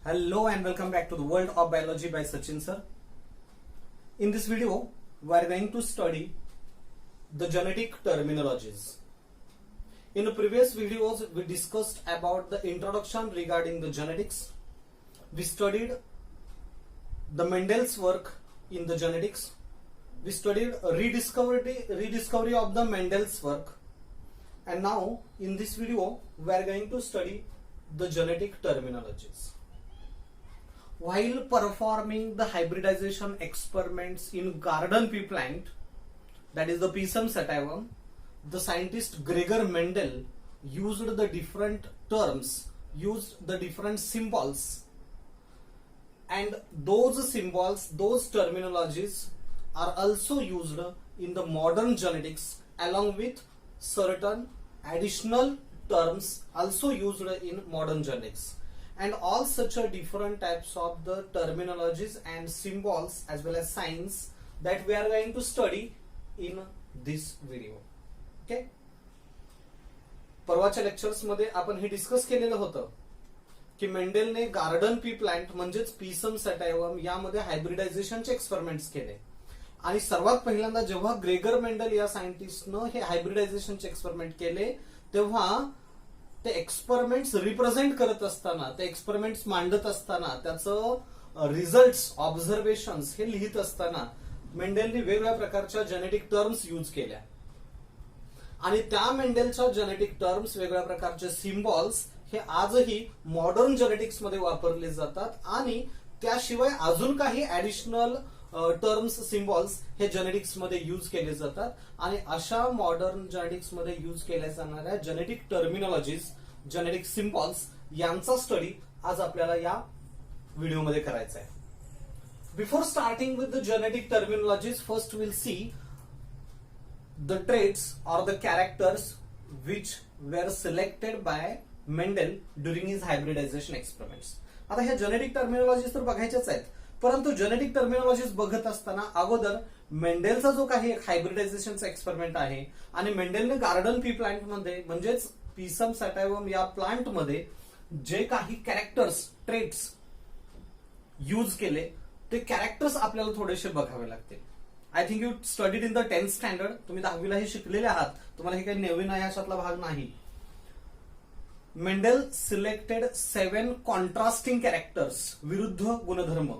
Hello and welcome back to the world of biology by Sachin sir. In this video, we are going to study the genetic terminologies. In the previous videos, we discussed about the introduction regarding the genetics. We studied the Mendel's work in the genetics. We studied rediscovery of the Mendel's work. And now, in this video, we are going to study the genetic terminologies. While performing the hybridization experiments in garden pea plant, that is the Pisum sativum, the scientist Gregor Mendel used the different terms, used the different symbols, and those symbols, those terminologies are also used in the modern genetics along with certain additional terms also used in modern genetics. And all such a different types of the terminologies and symbols as well as signs that we are going to study in this video. Okay. परवाच्या lectures मध्ये आपण हे discuss केलेलं होतं की मेंडेलने garden pea plant म्हणजेच Pisum सॅटायवम यामध्ये हायब्रिडायझेशनचे experiments केले. आणि सर्वात पहिल्यांदा जेव्हा ग्रेगर मेंडल या सायंटिस्टनं हे हायब्रिडायझेशनचे एक्सपेरिमेंट केले तेव्हा ते एक्सपेरिमेंट्स रिप्रेझेंट करत असताना, ते एक्सपेरिमेंट्स मांडत असताना, त्याचं रिझल्ट्स, ऑब्झर्वेशन्स हे लिहित असताना मेंडेलनी वेगवेगळ्या प्रकारच्या जेनेटिक टर्म्स यूज केल्या. आणि त्या मेंडेलच्या जेनेटिक टर्म्स, वेगवेगळ्या प्रकारचे सिम्बॉल्स हे आजही मॉडर्न जेनेटिक्स मध्ये वापरले जातात. आणि त्याशिवाय अजून काही ऍडिशनल टर्म्स, सिम्बॉल्स हे जेनेटिक्स मध्ये यूज केले जातात. आणि अशा मॉडर्न जेनेटिक्स मध्ये यूज केल्या जाणाऱ्या जेनेटिक टर्मिनॉलॉजीज, जेनेटिक सिम्बॉल्स यांचा स्टडी आज आपल्याला या व्हिडिओमध्ये करायचा आहे. Before starting with the genetic terminologies, first will see the traits और the characters which were selected by Mendel during his hybridization experiments. आता ह्या जेनेटिक टर्मिनॉलॉजीज तर बघायच्याच आहेत, परंतु जेनेटिक टर्मिनॉलॉजीज बघत असताना अगोदर मेंडेलचा जो काही हायब्रिडायझेशनचा एक्सपेरिमेंट आहे आणि मेंडेलने गार्डन पी प्लांट मध्ये म्हणजेच पीसम सॅटायवम या प्लांट मध्ये जे काही कॅरेक्टर्स, ट्रेट्स यूज केले ते कॅरेक्टर्स आपल्याला थोडेसे बघावे लागतील. I think you studied in the 10th standard. तुम्ही 10वीला हे शिकलेले आहात, तुम्हाला हे काही नवीन आहे अशातला भाग नाही. मेंडेल सिलेक्टेड 7 कॉन्ट्रास्टिंग कॅरेक्टर्स, विरुद्ध गुणधर्म.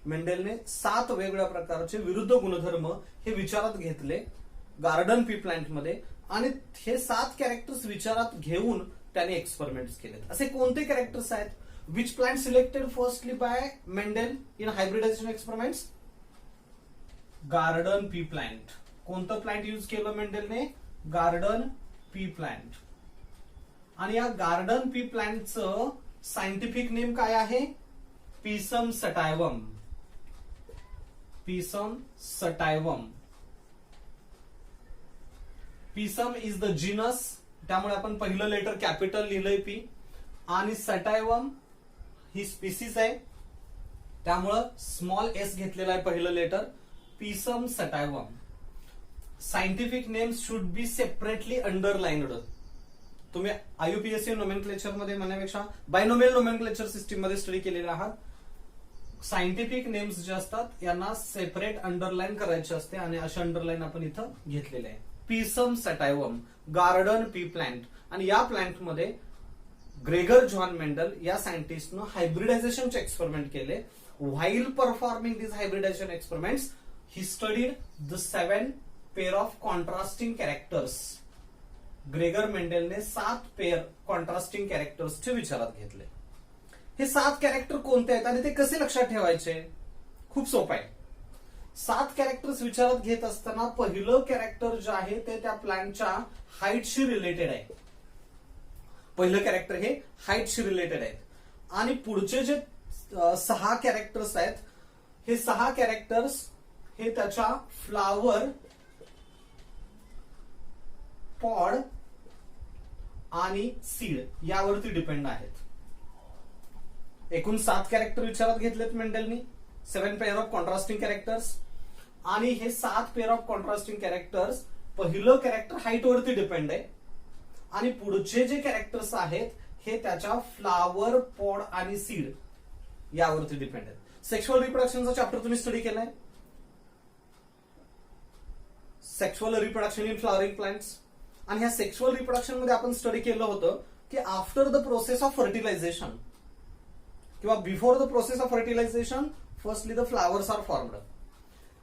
मेंडेलने 7 वेगवेगळ्या प्रकारचे विरुद्ध गुणधर्म हे विचारात घेतले गार्डन पी प्लांट मध्ये. आणि हे 7 कॅरेक्टर्स विचारात घेऊन त्याने एक्सपेरिमेंट्स केले. असे कोणते कॅरेक्टर्स आहेत? Which plant selected firstly by Mendel in hybridization experiments? Garden pea plant. कोणतं प्लांट यूज केलं मेंडेलने? Garden pea plant. आणि या गार्डन पी प्लांटचं सायंटिफिक नेम काय आहे? Pisum sativum. Pisum sativum. Pisum is the genus, त्यामुळे आपण पहिलं लेटर कॅपिटल लिहिलंय पी. आणि सॅटायवम ही स्पीसीज आहे, त्यामुळं स्मॉल एस घेतलेला आहे पहिलं letter. Pisum sativum. Scientific names should be separately underlined. तुम्ही आयुपीएससी नोमेनक्लेचर मध्ये म्हणण्यापेक्षा बायनोमियल नोमेनक्लेचर सिस्टीम मध्ये स्टडी केलेले आहात. सायंटिफिक नेम्स जे असतात यांना सेपरेट अंडरलाईन करायचे असते आणि अशा अंडरलाईन आपण इथं घेतलेले आहे. Pisum sativum, garden pea plant. आणि या प्लांट मध्ये ग्रेगर जॉन मेंडल या सायंटिस्टनं हायब्रिडायझेशनचे एक्सपेरिमेंट केले. While performing this hybridization experiments, he studied the 7 pair of contrasting characters. Gregor मेंडेलने 7 पेअर कॉन्ट्रास्टिंग कॅरेक्टर्सचे विचारात घेतले. हे 7 कॅरेक्टर कोणते आहेत आणि ते कसे लक्षात ठेवायचे? खूप सोपं आहे. 7 कॅरेक्टर्स विचारात घेत असताना पहिलं कॅरेक्टर जे आहे ते त्या प्लांटच्या हाईटशी रिलेटेड आहे. पहिलं कॅरेक्टर हे हाईटशी रिलेटेड आहे. आणि पुढचे जे 6 कॅरेक्टर्स आहेत, हे 6 कॅरेक्टर्स हे त्याच्या फ्लावर, पॉड आणि सीड यावरती डिपेंड आहेत. एकूण 7 कॅरेक्टर विचारात घेतलेत मेंडेलनी, 7 पेअर ऑफ कॉन्ट्रास्टिंग कॅरेक्टर्स. आणि हे 7 पेअर ऑफ कॉन्ट्रास्टिंग कॅरेक्टर्स, पहिलं कॅरेक्टर हाईट वरती डिपेंड आहे आणि पुढचे जे कॅरेक्टर्स आहेत हे त्याच्या फ्लावर, पॉड आणि सीड यावरती डिपेंड आहेत. सेक्शुअल रिप्रोडक्शनचा चॅप्टर तुम्ही स्टडी केलाय, sexual reproduction in flowering plants. आणि ह्या सेक्शुअल रिप्रोडक्शन मध्ये आपण स्टडी केलं होतं की after the process of fertilization किंवा before the process of fertilization firstly the flowers are formed.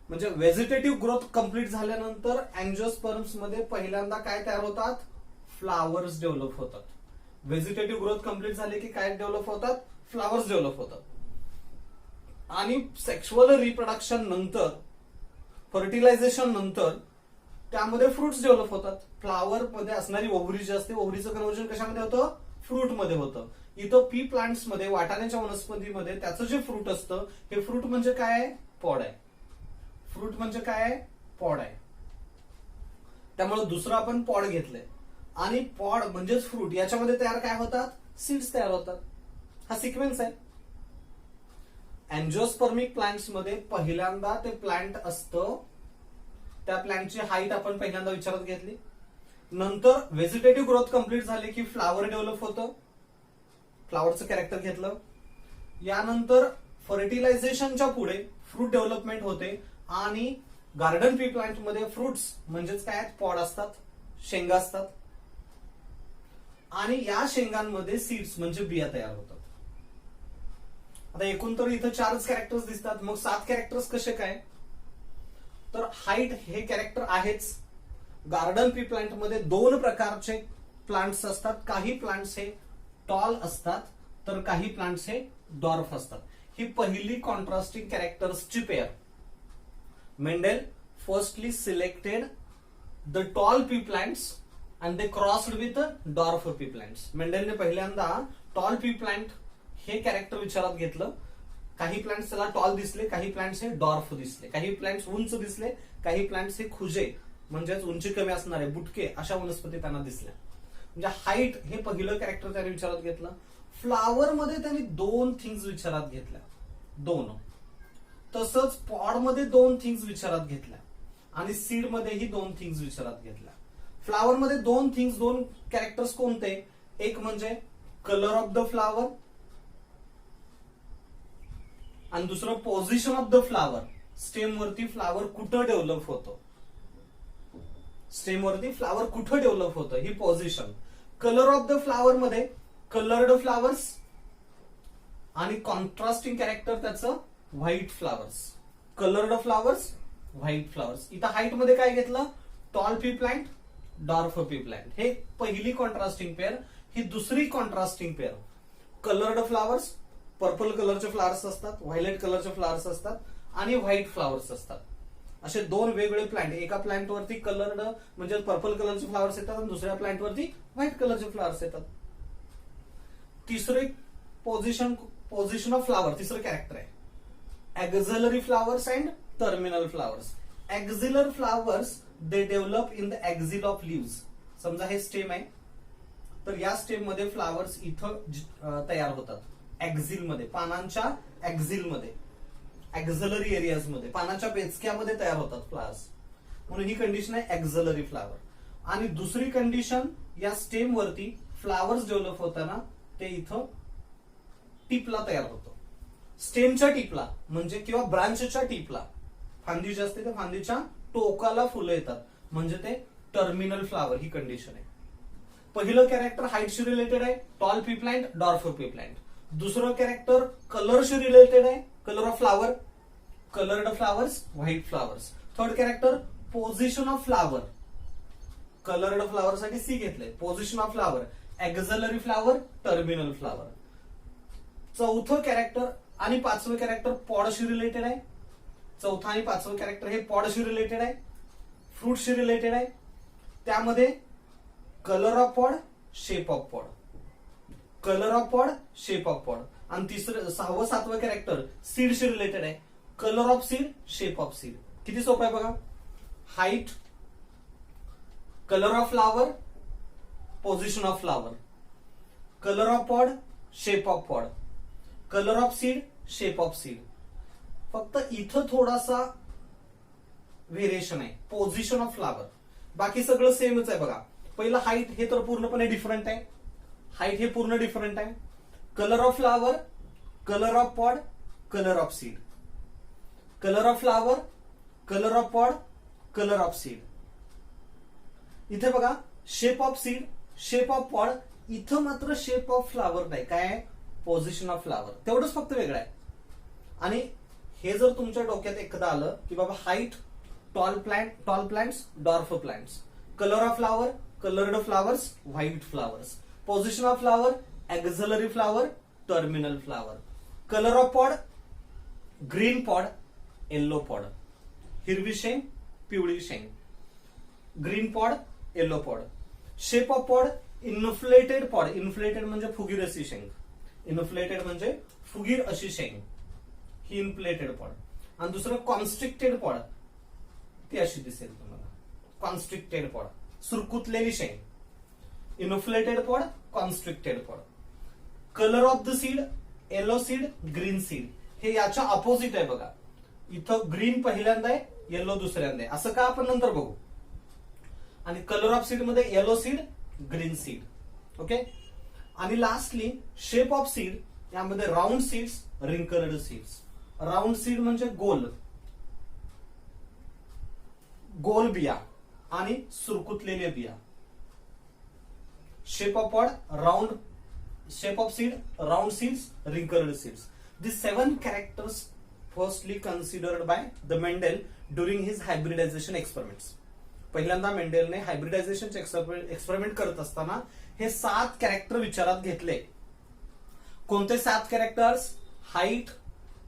म्हणजे व्हेजिटेटिव्ह ग्रोथ कंप्लीट झाल्यानंतर अँजिओस्पर्म्स मध्ये पहिल्यांदा काय तयार होतात, फ्लावर्स डेव्हलप होतात. व्हेजिटेटिव्ह ग्रोथ कंप्लीट झाले की काय डेव्हलप होतात, फ्लावर्स डेव्हलप होतात. आणि सेक्शुअल रिप्रोडक्शन नंतर, फर्टिलायझेशन नंतर त्यामध्ये फ्रुट्स डेव्हलप होतात. फ्लावर मध्ये असणारी ओव्हरी जी असते, ओव्हरीचं कन्व्हर्जन कशामध्ये होतं, फ्रूट मध्ये होतं. इथं पी प्लांट्स मध्ये, वाटाण्याच्या वनस्पतीमध्ये त्याचं जे फ्रूट असतं, हे फ्रूट म्हणजे काय आहे, पॉड आहे. फ्रूट म्हणजे काय आहे, पॉड आहे. त्यामुळे दुसरं आपण पॉड घेतलंय आणि पॉड म्हणजेच फ्रूट, याच्यामध्ये तयार काय होतात, सीड्स तयार होतात. हा सिक्वेन्स आहे. अँजिओस्पर्मिक प्लांट्स मध्ये पहिल्यांदा ते प्लांट असतं, त्या प्लांटची हाईट आपण पहिल्यांदा विचारात घेतली. नंतर व्हेजिटेटिव्ह ग्रोथ कंप्लीट झाली की फ्लावर डेव्हलप होतं, फ्लावरचं कॅरेक्टर घेतलं. यानंतर फर्टिलायझेशनच्या पुढे फ्रूट डेव्हलपमेंट होते आणि गार्डन पी प्लांट मध्ये फ्रुट्स म्हणजेच काय, पॉड असतात, शेंगा असतात. आणि या शेंगांमध्ये सीड्स म्हणजे बिया तयार होतात. आता एकूण तर इथं 4 कॅरेक्टर्स दिसतात, मग 7 कॅरेक्टर्स कसे काय, तर हाईट हे कॅरेक्टर आहेच. गार्डन पी प्लांट मध्ये 2 प्रकारचे प्लांट्स असतात. काही प्लांट्स हे टॉल असतात तर काही प्लांट्स हे डॉर्फ असतात. ही पहिली कॉन्ट्रास्टिंग कॅरेक्टर्सची pair. Mendel firstly selected the tall pea plants and they crossed with dwarf pea plants. मेंडेलने पहिल्यांदा टॉल पी प्लांट हे कॅरेक्टर विचारात घेतलं. काही प्लांट्स त्याला टॉल दिसले, काही प्लांट्स हे डॉर्फ दिसले, काही प्लांट्स उंच दिसले, काही प्लांट्स हे खुजे म्हणजेच उंची कमी असणारे बुटके अशा वनस्पती त्यांना दिसल्या. म्हणजे हाईट हे पहिलं कॅरेक्टर त्याने विचारात घेतलं. फ्लावर मध्ये त्यांनी 2 थिंग्स विचारात घेतल्या, 2. तसंच पॉड मध्ये 2 थिंग्स विचारात घेतल्या आणि सीड मध्येही 2 थिंग्स विचारात घेतल्या. फ्लावर मध्ये 2 थिंग्स, 2 कॅरेक्टर्स कोणते, एक म्हणजे कलर ऑफ द फ्लावर आणि दुसरं position of the flower. Stem वरती फ्लावर कुठं डेव्हलप होतं, स्टेम वरती फ्लावर कुठं डेव्हलप होतं, ही position. Colour of the flower मध्ये कलर्ड फ्लावर्स आणि कॉन्ट्रास्टिंग कॅरेक्टर त्याचं white flowers. Coloured flowers, white flowers. इथं हाईट मध्ये काय घेतलं, tall pea plant, dwarf pea plant. हे पहिली कॉन्ट्रास्टिंग पेअर. ही दुसरी contrasting pair, coloured flowers, purple कलरचे फ्लावर्स असतात, व्हायलेट कलरचे फ्लावर्स असतात आणि व्हाईट फ्लावर्स असतात. असे 2 वेगवेगळे प्लांट. एका प्लांट वरती कलर्ड म्हणजे पर्पल कलरचे फ्लावर्स येतात आणि दुसऱ्या प्लांट वरती व्हाईट कलरचे फ्लावर्स येतात. तिसरे पोझिशन ऑफ फ्लावर, तिसरं कॅरेक्टर आहे axillary flowers and terminal flowers. Axillary flowers they develop in the axil of leaves. समजा हे स्टेम आहे, तर या स्टेम मध्ये फ्लावर्स इथं तयार होतात, ऍक्झिल मध्ये, पानांच्या ऍक्झिल मध्ये, ऍक्झिलरी एरियाज मध्ये, पानाच्या बेचक्यामध्ये तयार होतात फ्लावर्स. म्हणून ही कंडिशन आहे ऍक्झिलरी फ्लावर. आणि दुसरी कंडिशन, या स्टेम वरती फ्लावर्स डेव्हलप होताना ते इथं टिपला तयार होतं. स्टेमच्या टिपला म्हणजे किंवा ब्रांचच्या टिपला, फांदी जी असते त्या फांदीच्या टोकाला फुलं येतात म्हणजे ते टर्मिनल फ्लावर. ही कंडिशन आहे. पहिलं कॅरेक्टर हाईटशी रिलेटेड आहे, tall pea plant, dwarf pea plant. दुसरं कॅरेक्टर कलरशी रिलेटेड आहे, colour of flower, coloured flowers, white flowers. Third character position of flower, coloured flower साठी सी घेतलंय, position of flower, axillary flower, terminal flower. चौथं character आणि 5वं character पॉडशी related आहे. चौथा आणि 5वं कॅरेक्टर हे पॉडशी रिलेटेड आहे, फ्रूटशी रिलेटेड आहे. त्यामध्ये colour of pod, shape of pod, colour of pod, shape of pod. आणि 6वं 7वं कॅरेक्टर सीडशी रिलेटेड आहे, colour of seed, shape of seed. किती सोपं आहे बघा. Height, colour of flower, position of flower, colour of pod, shape of pod, colour of seed, shape of seed. फक्त इथं थोडासा variation आहे, पोझिशन ऑफ फ्लावर. बाकी सगळं सेमच आहे बघा. पहिलं हाईट हे तर पूर्णपणे डिफरंट आहे, हाईट हे पूर्ण डिफरंट आहे. Colour of flower colour of pod, colour of seed, colour of flower, colour of pod, colour of seed. इथे बघा shape of seed, shape of pod. इथं मात्र शेप ऑफ फ्लावर नाही. काय आहे? Position of flower. तेवढंच फक्त वेगळं आहे. आणि हे जर तुमच्या डोक्यात एकदा आलं की बाबा height, tall plants, dwarf plants, colour of flower, coloured flowers, white flowers, position of flower, axillary flower, terminal flower, colour of pod, green pod, yellow pod, हिरवी शेंग, पिवळी शेंग, green pod, yellow pod, shape of pod, inflated pod. Inflated म्हणजे फुगीर अशी शेंग, inflated म्हणजे फुगीर अशी शेंग, ही इन्फ्लेटेड पॉड. आणि दुसरं कॉन्स्ट्रिक्टेड पॉड, ती अशी दिसेल तुम्हाला, कॉन्स्ट्रिक्टेड पॉड, सुरकुतलेली शेंग. Inflated pod, constricted pod. Colour of the seed, yellow seed, green seed. हे याच्या ऑपोजिट आहे बघा. इथं ग्रीन पहिल्यांदा आहे, येलो दुसऱ्यांदा आहे. असं का आपण नंतर बघू. आणि कलर ऑफ सीड मध्ये yellow seed, green seed. Okay. आणि लास्टली शेप ऑफ सीड, यामध्ये round seeds, wrinkled seeds. Round seed म्हणजे गोल, गोल बिया आणि सुरकुतलेल्या बिया. Shape of pod, round, shape of seed, round seeds, wrinkled seeds. The 7 characters firstly considered by the Mendel during his hybridization experiments. पहिल्यांदा मेंडेलने हायब्रिडायझेशनचे experiment करत असताना हे 7 character विचारात घेतले. कोणते 7 characters? Height,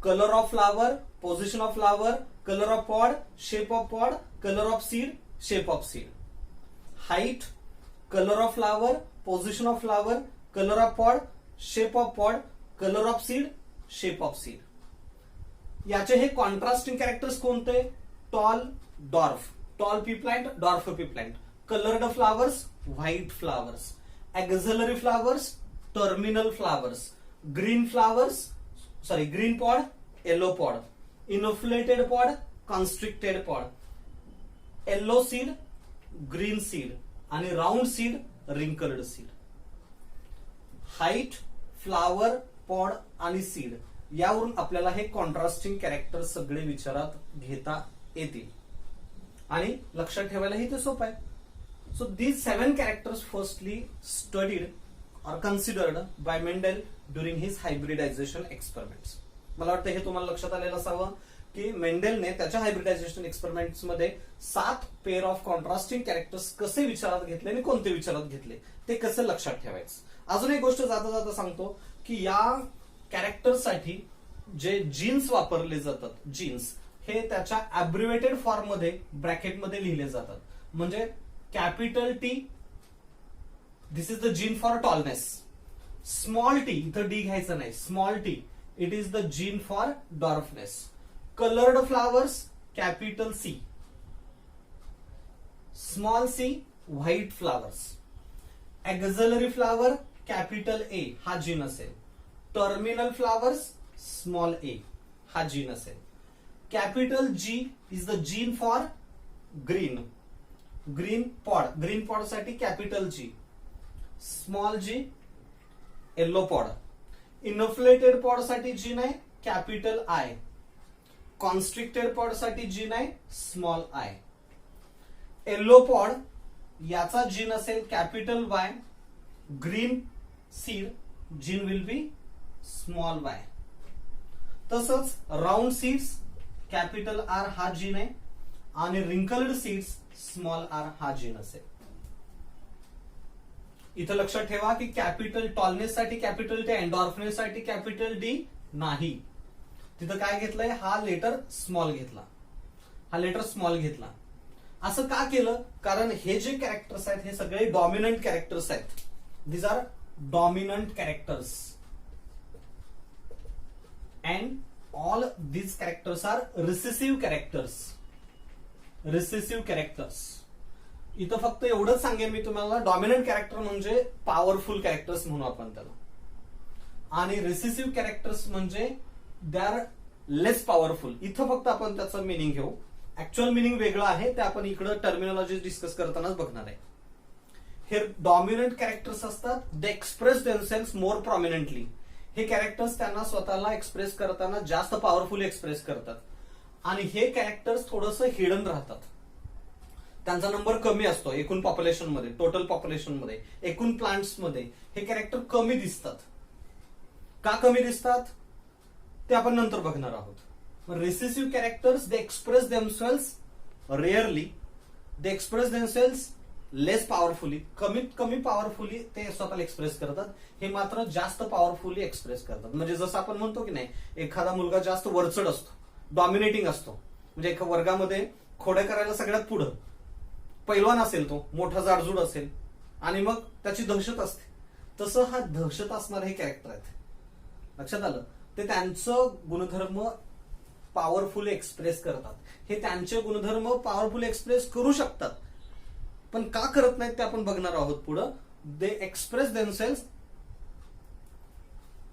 colour of flower, position of flower, colour of pod, shape of pod, colour of seed, shape of seed. Height, colour of flower, position of flower, colour of pod, shape of pod, colour of seed, shape of seed. याचे हे contrasting characters कोणते? Tall, dwarf, tall pea plant, dwarf pea plant, coloured flowers, white flowers, axillary flowers, terminal flowers, green flowers, sorry green pod, yellow pod, inflated pod, constricted pod, yellow seed, green seed आणि round seed, wrinkled seed. Height, flower, pod आणि seed यावरून आपल्याला हे contrasting character सगळे विचारात घेता येतील. आणि लक्षात ठेवायलाही ते सोपं आहे. So these 7 characters firstly studied और considered by Mendel during his hybridization experiments. मला वाटतं हे तुम्हाला लक्षात आलेलं असावं की मेंडेलने त्याच्या हायब्रिडायझेशन एक्सपेरिमेंट्स मध्ये 7 पेअर ऑफ कॉन्ट्रास्टिंग कॅरेक्टर्स कसे विचारात घेतले आणि कोणते विचारात घेतले ते कसं लक्षात ठेवायचं. अजून एक गोष्ट जाता जाता सांगतो की या कॅरेक्टरसाठी जे जीन्स वापरले जातात, जीन्स हे त्याच्या अब्रिव्हेटेड फॉर्म मध्ये ब्रॅकेटमध्ये लिहिले जातात. म्हणजे capital T, this is the gene for tallness. Small T, इथं डी घ्यायचं नाही, small T, it is the gene for dwarfness. Coloured flowers, capital C. Small C, white flowers. Axillary flower, capital A हा gene असेल. Terminal flowers, small ए हा gene असेल. Capital G is the gene for green, green pod, green pod साठी capital G. Small G, yellow pod. Inflated pod साठी gene आहे capital I. Constricted pod साठी gene आहे small I. Yellow pod याचा gene असेल capital Y. Green seed gene will be small Y. तसंच round seeds capital R हा gene आहे आणि रिंकल्ड सीड्स स्मॉल आर हा जीन असेल. इथं लक्षात ठेवा की कॅपिटल टॉलनेस साठी कॅपिटल टी, एंडॉर्फनेस साठी कॅपिटल डी नाही. तिथं काय घेतलंय? हा लेटर स्मॉल घेतला, हा लेटर स्मॉल घेतला. असं का केलं? कारण हे जे कॅरेक्टर्स आहेत हे सगळे डॉमिनंट कॅरेक्टर्स आहेत. These are dominant characters and all these characters are recessive characters. recessive characters. इथं फक्त एवढंच सांगेन मी तुम्हाला, डॉमिनंट कॅरेक्टर म्हणजे पॉवरफुल कॅरेक्टर्स म्हणू आपण त्याला, आणि रिसेसिव्ह कॅरेक्टर्स म्हणजे दे आर लेस पॉवरफुल. इथं फक्त आपण त्याचं मिनिंग घेऊ. ऍक्च्युअल मिनिंग वेगळं आहे, ते आपण इकडं टर्मिनॉलॉजी डिस्कस करतानाच बघणार आहे. हे डॉमिनंट कॅरेक्टर्स असतात, दे एक्सप्रेस देमसेल्स मोर प्रॉमिनंटली. हे कॅरेक्टर्स त्यांना स्वतःला एक्सप्रेस करताना जास्त पॉवरफुली एक्सप्रेस करतात आणि हे कॅरेक्टर्स थोडंसं हिडन राहतात. त्यांचा नंबर कमी असतो एकूण पॉप्युलेशन मध्ये, टोटल पॉप्युलेशन मध्ये, एकूण प्लांट्स मध्ये हे कॅरेक्टर कमी दिसतात. का कमी दिसतात ते आपण नंतर बघणार आहोत. रिसेसिव्ह कॅरेक्टर्स दे एक्सप्रेस देमसेल्स रेअरली, दे एक्सप्रेस देमसेल्स लेस पॉवरफुली, कमीत कमी पॉवरफुली ते स्वतःला एक्सप्रेस करतात. हे मात्र जास्त पॉवरफुली एक्सप्रेस करतात. म्हणजे जसं आपण म्हणतो की नाही, एखादा मुलगा जास्त वरचढ असतो, डॉमिनेटिंग असतो, म्हणजे एका वर्गामध्ये खोड्या करायला सगळ्यात पुढं पैलवान असेल, तो मोठा जाडजूड असेल आणि मग त्याची दहशत असते. तसं हा दहशत असणारे हे कॅरेक्टर आहेत. लक्षात आलं? ते त्यांचं गुणधर्म पॉवरफुली एक्सप्रेस करतात. हे त्यांचे गुणधर्म पॉवरफुली एक्सप्रेस करू शकतात, पण का करत नाहीत ते आपण बघणार आहोत पुढं. They express themselves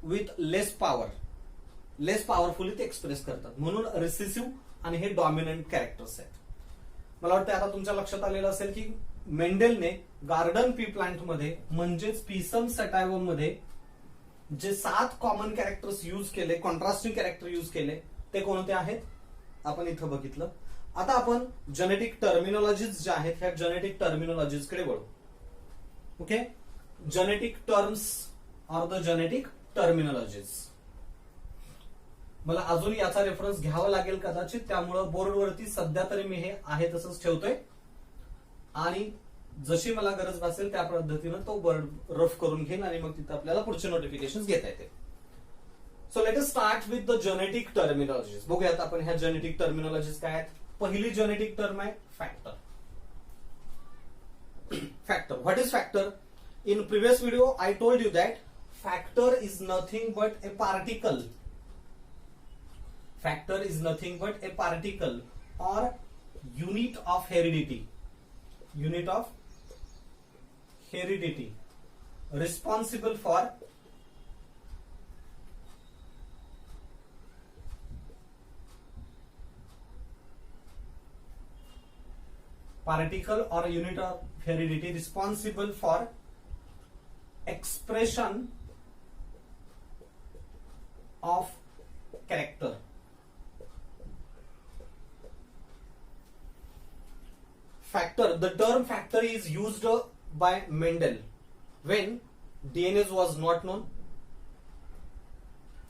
with less power, less powerfully ते एक्सप्रेस करतात. म्हणून रिसेसिव्ह आणि हे डॉमिनंट कॅरेक्टर्स आहेत. मला वाटतं आता तुमच्या लक्षात आलेलं असेल की मेंडेलने गार्डन पी प्लांट मध्ये म्हणजेच पीसम सटायवम मध्ये जे 7 कॉमन कॅरेक्टर्स यूज केले, कॉन्ट्रास्टिंग कॅरेक्टर यूज केले, ते कोणते आहेत आपण इथं बघितलं. आता आपण जेनेटिक टर्मिनॉलॉजीज ज्या आहेत ह्या जेनेटिक टर्मिनॉलॉजीज कडे वळू. Okay, genetic terms or the genetic terminologies. मला अजून याचा रेफरन्स घ्यावा लागेल कदाचित, त्यामुळं बोर्डवरती सध्या तरी मी हे आहे तसंच ठेवतोय आणि जशी मला गरज भासेल त्या पद्धतीनं तो बोर्ड रफ करून घेईन आणि मग तिथं आपल्याला पुढचे नोटिफिकेशन घेता येते. So let us start with the genetic terminologies. बघूयात आपण ह्या जेनेटिक टर्मिनॉलॉजीज काय आहेत. पहिली जेनेटिक टर्म आहे factor. Factor, what is factor? In previous video I told you that factor is nothing but a particle. Factor is nothing but a particle or unit of heredity. Unit of heredity responsible for particle or unit of heredity responsible for expression of character. Factor, the term factor is used by Mendel when DNA was not known,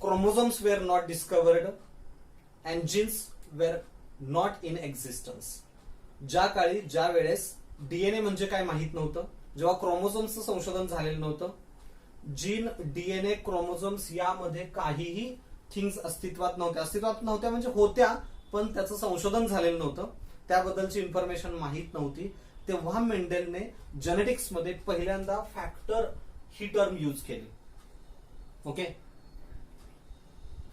chromosomes were not discovered and genes were not in existence. ज्या काळी ज्या वेळेस DNA म्हणजे काय माहित नव्हतं, जेव्हा क्रोमोझोम्सचं संशोधन झालेलं नव्हतं, जीन, डीएनए, क्रोमोझोम्स यामध्ये काहीही थिंग्स अस्तित्वात नव्हत्या म्हणजे होत्या पण त्याचं संशोधन झालेलं नव्हतं, त्याबद्दलची इन्फॉर्मेशन माहित नव्हती, तेव्हा मेंडेलने जेनेटिक्स मध्ये पहिल्यांदा फॅक्टर ही टर्म यूज केली. Okay,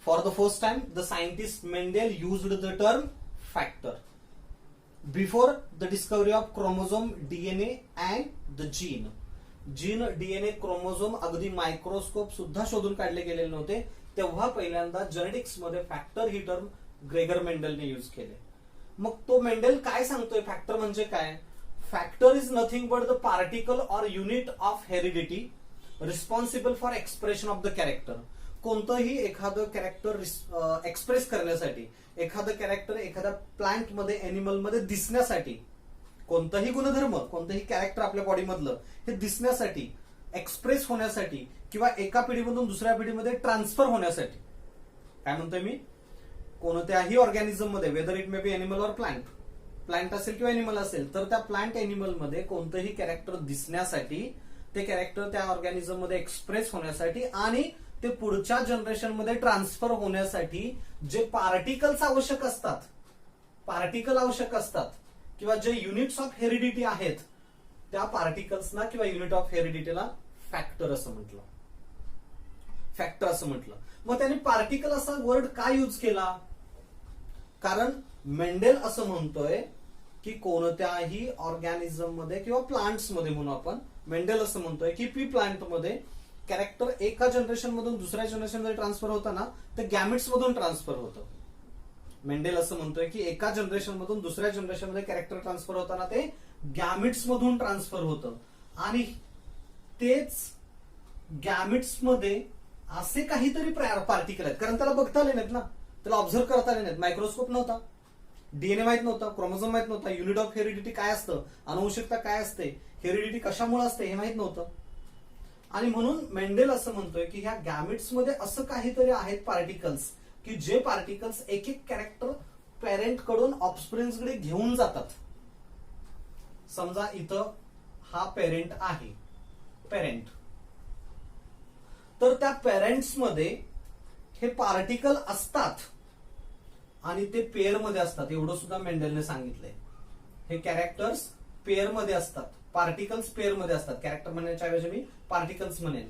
for the first time the scientist Mendel used the term factor before the discovery of chromosome, DNA and the gene. Gene, DNA, chromosome अगदी मायक्रोस्कोप सुद्धा शोधून काढले गेलेले नव्हते, तेव्हा पहिल्यांदा जेनेटिक्स मध्ये फॅक्टर ही टर्म ग्रेगर मेंडेलने यूज केले. मग तो मेंडेल काय सांगतोय फॅक्टर म्हणजे काय? Factor is nothing but the particle or unit of heredity responsible for expression of the character. कोणतंही एखादं कॅरेक्टर एक्सप्रेस करण्यासाठी, एखादं कॅरेक्टर एखाद्या प्लांट मध्ये, एनिमल मध्ये दिसण्यासाठी, कोणतंही गुणधर्म, कोणतंही कॅरेक्टर आपल्या बॉडी मधलं हे दिसण्यासाठी, एक्सप्रेस होण्यासाठी किंवा एका पिढीमधून दुसऱ्या पिढीमध्ये ट्रान्सफर होण्यासाठी, काय म्हणतोय मी, कोणत्याही ऑर्गॅनिझम मध्ये, whether it may be animal or plant, plant असेल किंवा एनिमल असेल, तर त्या प्लांट एनिमल मध्ये कोणतंही कॅरेक्टर दिसण्यासाठी, ते कॅरेक्टर त्या ऑर्गॅनिझम मध्ये एक्सप्रेस होण्यासाठी आणि ते पुढच्या जनरेशन मध्ये ट्रान्सफर होण्यासाठी जे पार्टिकल्स आवश्यक असतात, पार्टिकल आवश्यक असतात किंवा जे युनिट्स ऑफ हेरिडिटी आहेत, त्या पार्टिकल्सना किंवा युनिट ऑफ हेरिडिटीला फॅक्टर असं म्हटलं. फॅक्टर असं म्हटलं. मग त्यांनी पार्टिकल असा वर्ड का यूज केला? कारण मेंडेल असं म्हणतोय की कोणत्याही ऑर्गॅनिझम मध्ये किंवा प्लांट्स मध्ये म्हणू आपण, मेंडेल असं म्हणतोय की पी प्लांट मध्ये कॅरेक्टर एका जनरेशन मधून दुसऱ्या जनरेशन मध्ये ट्रान्सफर होताना ते गॅमेट्स मधून ट्रान्सफर होतं. मेंडेल असं म्हणतोय की एका जनरेशन मधून दुसऱ्या जनरेशन मध्ये कॅरेक्टर ट्रान्सफर होताना ते गॅमेट्स मधून ट्रान्सफर होतं आणि तेच गॅमेट्स मध्ये असे काहीतरी पार्टिकल आहेत, कारण त्याला बघता आले नाहीत ना, त्याला ऑब्झर्व करता आले नाहीत, मायक्रोस्कोप नव्हता, डीएनए माहित नव्हता, क्रोमोझोम माहित नव्हता, युनिट ऑफ हेरिडिटी काय असतं, अनुवंशिकता काय असते, हेरिडिटी कशामुळे असते हे माहित नव्हतं. आणि म्हणून मेंडेल असं म्हणतोय की ह्या गॅमेट्स मध्ये असं काहीतरी आहेत पार्टिकल्स की जे पार्टिकल्स एक एक कॅरेक्टर पेरेंट कडून ऑफस्प्रिंग्स कडे घेऊन जातात. समजा इथं हा पेरेंट आहे, पेरेंट, तर त्या पेरेंट्स मध्ये हे पार्टिकल असतात आणि ते पेअर मध्ये असतात, एवढं सुद्धा मेंडेलने सांगितलंय. हे कॅरेक्टर्स पेअर मध्ये असतात, पार्टिकल्स पेअर मध्ये असतात. कॅरेक्टर म्हणण्याच्या ऐवजी मी पार्टिकल्स म्हणेन.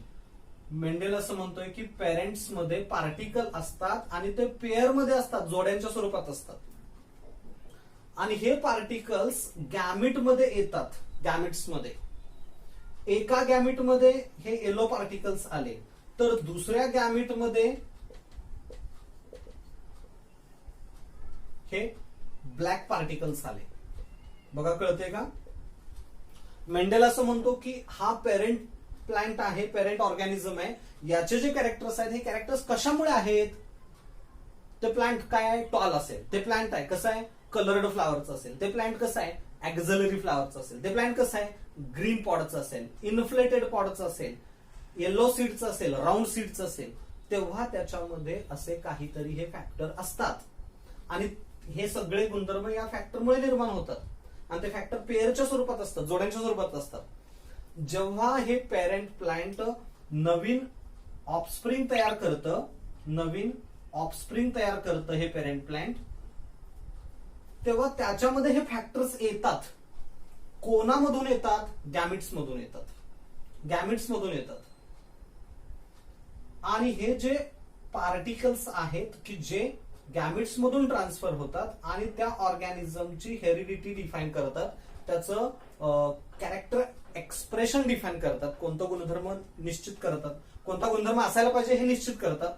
मेंडेल असं म्हणतोय की पेरेंट्स मध्ये पार्टिकल असतात आणि ते पेअर मध्ये असतात, जोड्यांच्या स्वरूपात असतात. आणि हे पार्टिकल्स गॅमिट मध्ये येतात. गॅमिट्स मध्ये एका गॅमिट मध्ये हे येलो पार्टिकल्स आले, तर दुसऱ्या गॅमिट मध्ये हे ब्लॅक पार्टिकल्स आले. बघा कळते का? मेंडेल असं म्हणतो की हा पेरेंट प्लांट आहे, पेरेंट ऑर्गॅनिझम आहे, याचे जे कॅरेक्टर्स आहेत हे कॅरेक्टर्स कशामुळे आहेत? ते प्लांट काय आहे? टॉल असेल. ते प्लांट आहे कसं आहे? कलर्ड फ्लावरचं असेल. ते प्लांट कसं आहे? ऍक्झलरी फ्लावरचं असेल. ते प्लांट कसं आहे? ग्रीन पॉडचं असेल, इन्फ्लेटेड पॉडचं असेल, येलो सीडचं असेल, राऊंड सीडचं असेल. तेव्हा त्याच्यामध्ये असे काहीतरी हे फॅक्टर असतात आणि हे सगळे गुणधर्म या फॅक्टरमुळे निर्माण होतात. आणि ते फॅक्टर पेअरच्या स्वरूपात असतात, जोड्यांच्या स्वरूपात असतात. जेव्हा हे पेरेंट प्लांट नवीन ऑफस्प्रिंग तयार करतं, नवीन ऑफस्प्रिंग तयार करतं हे पेरेंट प्लांट, तेव्हा त्याच्यामध्ये हे फॅक्टर्स येतात. कोणामधून येतात? गॅमिट्स मधून येतात. गॅमिट्स मधून येतात. आणि हे जे पार्टिकल्स आहेत की जे गॅमिट्स मधून ट्रान्सफर होतात आणि त्या ऑर्गॅनिझमची हेरिडिटी डिफाईन करतात, त्याचं कॅरेक्टर एक्सप्रेशन डिफाईन करतात, कोणतं गुणधर्म निश्चित करतात, कोणता गुणधर्म असायला पाहिजे हे निश्चित करतात.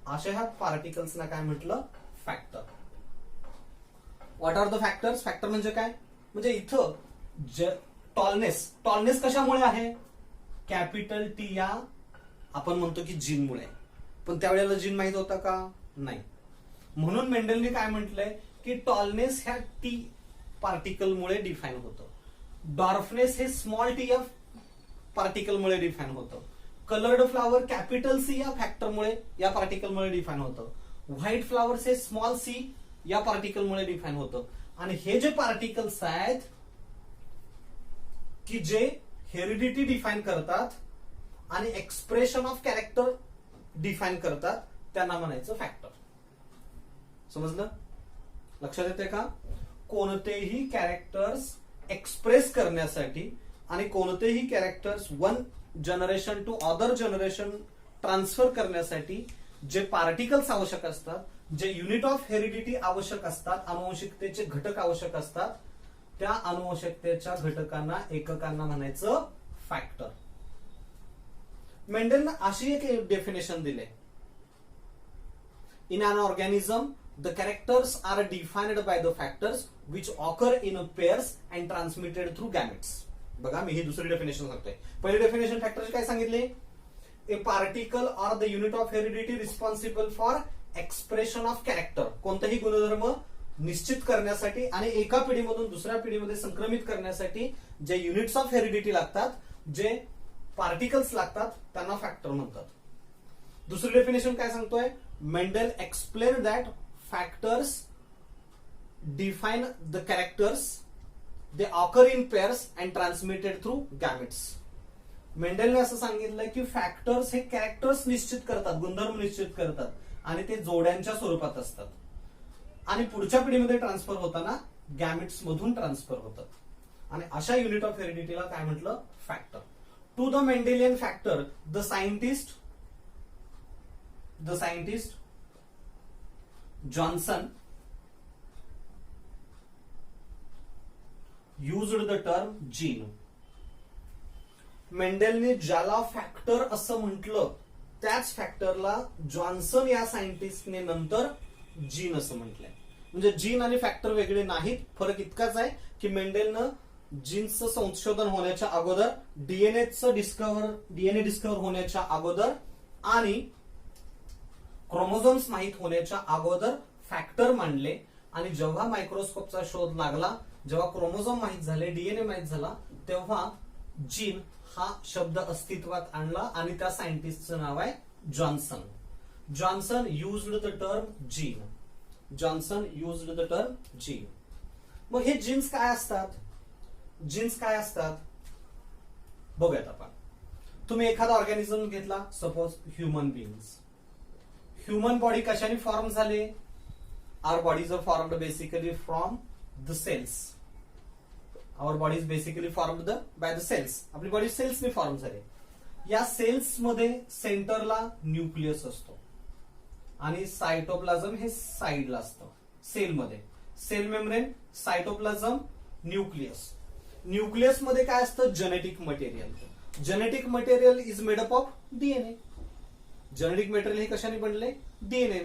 अशा ह्या पार्टिकल्सना काय म्हटलं? Factor. What are the factors? Factor म्हणजे काय? म्हणजे इथं टॉलनेस कशामुळे आहे? कॅपिटल टी या आपण म्हणतो की जीनमुळे. पण त्यावेळेला जीन माहित होता का? नाही. म्हणून मेंडेलने काय म्हटलंय की टॉलनेस ह्या टी पार्टिकलमुळे डिफाईन होतं. डॉर्फनेस हे स्मॉल टी या पार्टिकलमुळे डिफाईन होतं. कलर्ड फ्लावर कॅपिटल सी या फॅक्टरमुळे, या पार्टिकलमुळे डिफाईन होतं. व्हाईट फ्लावर्स हे स्मॉल सी या पार्टिकलमुळे डिफाईन होतं. आणि हे जे पार्टिकल्स आहेत की जे हेरिडिटी डिफाईन करतात आणि एक्सप्रेशन ऑफ कॅरेक्टर डिफाईन करतात, त्यांना म्हणायचं फॅक्टर. समजलं? लक्षात येते का? कोणतेही कॅरेक्टर्स एक्सप्रेस करण्यासाठी आणि कोणतेही characters one generation to other generation transfer करण्यासाठी जे पार्टिकल्स आवश्यक असतात, जे युनिट ऑफ हेरिडिटी आवश्यक असतात, आनुवंशिकतेचे घटक आवश्यक असतात, त्या आनुवंशिकतेच्या घटकांना, एककांना म्हणायचं फॅक्टर. मेंडेलनं अशी एक डेफिनेशन दिले. In an organism the characters are defined by the factors which occur in pairs and transmitted through gametes. बघा मी ही दुसरी डेफिनेशन सांगतोय. पहिली डेफिनेशन फॅक्टरची काय सांगितले? ए particle or the unit of heredity responsible for expression of character. कोणताही गुणधर्म निश्चित करण्यासाठी आणि एका पिढीमधून दुसऱ्या पिढीमध्ये संक्रमित करण्यासाठी जे युनिट्स ऑफ हेरिडिटी लागतात, जे पार्टिकल्स लागतात, त्यांना फॅक्टर म्हणतात. दुसरी डेफिनेशन काय सांगतोय? Mendel explain that factors define the characters, they occur in pairs and transmitted through gametes. मेंडेलने असं सांगितलं की फॅक्टर्स हे कॅरेक्टर्स निश्चित करतात, गुणधर्म निश्चित करतात आणि ते जोड्यांच्या स्वरूपात असतात आणि पुढच्या पिढीमध्ये ट्रान्सफर होताना गॅमेट्स मधून ट्रान्सफर होतात. आणि अशा युनिट ऑफ हेरिडिटीला काय म्हटलं? Factor. To the Mendelian factor the scientist Johnson used the term gene. मेंडेलने ज्याला फॅक्टर असं म्हटलं त्याच फॅक्टरला जॉन्सन या सायंटिस्टने नंतर जीन असं म्हटलंय. म्हणजे जीन आणि फॅक्टर वेगळे नाहीत. फरक इतकाच आहे की मेंडेलनं जीन्सचं संशोधन होण्याच्या अगोदर, डीएनए डिस्कव्हर होण्याच्या अगोदर आणि क्रोमोझोम्स माहित होण्याच्या अगोदर फॅक्टर मांडले, आणि जेव्हा मायक्रोस्कोपचा शोध लागला, जेव्हा क्रोमोझोम माहित झाले, डीएनए माहित झाला, तेव्हा जीन हा शब्द अस्तित्वात आणला आणि त्या सायंटिस्टचं नाव आहे Johnson. Johnson used the term gene. Johnson used the term gene. मग हे जीन्स काय असतात? जीन्स काय असतात बघूयात आपण. तुम्ही एखादा ऑर्गॅनिझम घेतला, suppose human beings. Human body कशाने फॉर्म झाले? Our bodies are formed basically from the cells. Our body is basically formed by the cells. आपली बॉडी सेल्सने फॉर्म झाली. या सेल्स मध्ये सेंटरला न्यूक्लियस असतो आणि सायटोप्लाझम हे साइडला असतं सेलमध्ये. Cell membrane, cytoplasm, nucleus. Nucleus मध्ये काय असतं? Genetic material. Genetic material is made up of DNA. Genetic material हे कशाने बनले? डीएनए.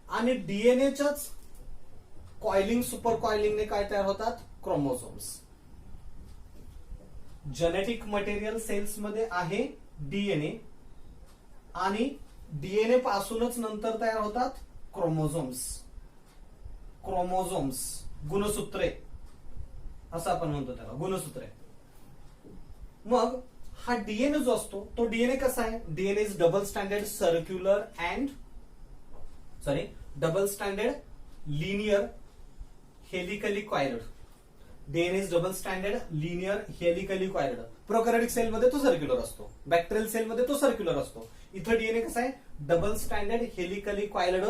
आणि डीएनएच्याच कॉइलिंग, सुपर कॉइलिंगने काय तयार होतात? क्रोमोझोम्स. जेनेटिक मटेरियल सेल्स मध्ये आहे डीएनए, आणि डीएनए पासूनच नंतर तयार होतात क्रोमोझोम्स. क्रोमोझोम्स, गुणसूत्रे असं आपण म्हणतो त्याला, गुणसूत्रे. मग हा डीएनए जो असतो तो डीएनए कसा आहे? DNA is double standard circular and double standard linear helically coiled. DNA is double standard linear helically coiled. Prokaryotic cell मध्ये तो सर्क्युलर असतो, बॅक्टेरियल सेल मध्ये तो सर्क्युलर असतो. इथं डीएनए कसा आहे? Double standard helically coiled